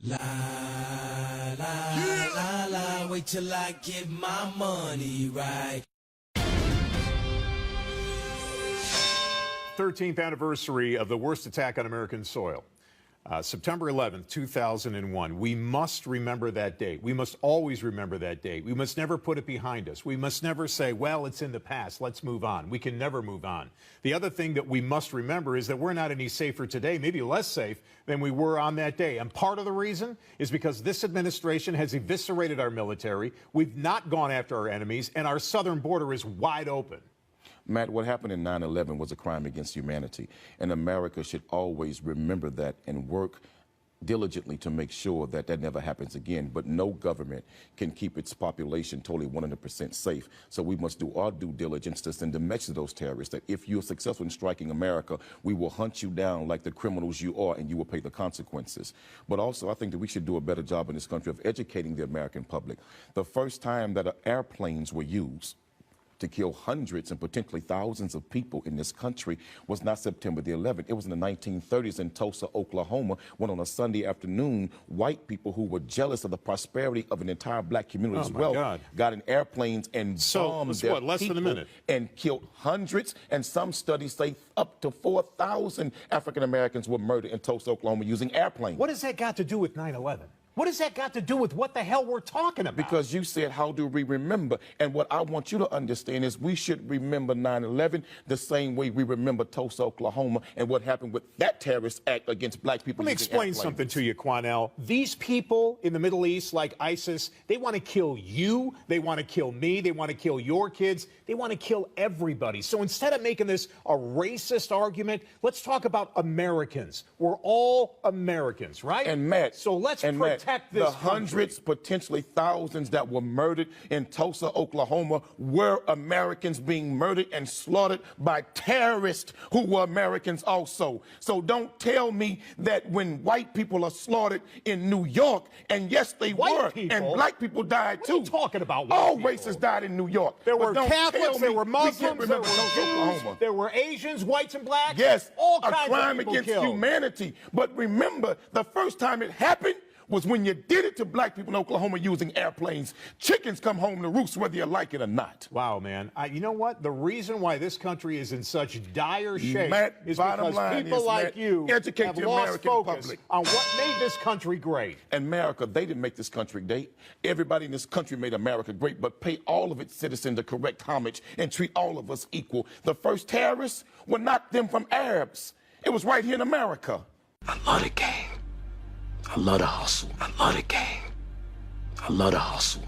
La la la la, wait till I get my money right. 13th anniversary of the worst attack on American soil. September 11th, 2001. We must remember that date. We must always remember that date. We must never put it behind us. We must never say, well, it's in the past, let's move on. We can never move on. The other thing that we must remember is that we're not any safer today, maybe less safe than we were on that day. And part of the reason is because this administration has eviscerated our military. We've not gone after our enemies, and our southern border is wide open. Matt, what happened in 9/11 was a crime against humanity, and America should always remember that and work diligently to make sure that that never happens again. But no government can keep its population totally 100% safe. So we must do our due diligence to send a message to those terrorists that if you're successful in striking America, we will hunt you down like the criminals you are, and you will pay the consequences. But also, I think that we should do a better job in this country of educating the American public. The first time that airplanes were used to kill hundreds and potentially thousands of people in this country was not September the 11th. It was in the 1930s in Tulsa, Oklahoma, when on a Sunday afternoon, white people who were jealous of the prosperity of an entire black community's wealth got in airplanes and bombed their less than a minute, and killed hundreds, and some studies say up to 4,000 African Americans were murdered in Tulsa, Oklahoma using airplanes. What has that got to do with 9/11? What has that got to do with what the hell we're talking about? Because you said, how do we remember? And what I want you to understand is we should remember 9/11 the same way we remember Tulsa, Oklahoma, and what happened with that terrorist act against black people. Let me explain something to you, Quanell. These people in the Middle East, like ISIS, they want to kill you, they want to kill me, they want to kill your kids, they want to kill everybody. So instead of making this a racist argument, let's talk about Americans. We're all Americans, right? And Matt, so let's protect the hundreds, potentially thousands that were murdered in Tulsa, Oklahoma were Americans being murdered and slaughtered by terrorists who were Americans also. So don't tell me that when white people are slaughtered in New York, and yes, they were, and black people died too. What are you talking about? All races died in New York. There were Catholics, there were Muslims, there were Jews, there were Asians, whites and blacks. Yes, all a kinds crime of people against killed. humanity. But remember, the first time it happened was when you did it to black people in Oklahoma using airplanes. Chickens come home to roost whether you like it or not. Wow, man. You know what? The reason why this country is in such dire shape is bottom because line people like Matt, you educate have the lost American focus public on what made this country great. America, they didn't make this country great. Everybody in this country made America great, but pay all of its citizens the correct homage and treat all of us equal. The first terrorists were not them from Arabs. It was right here in America. I love the game. I love the hustle. I love the game. I love the hustle.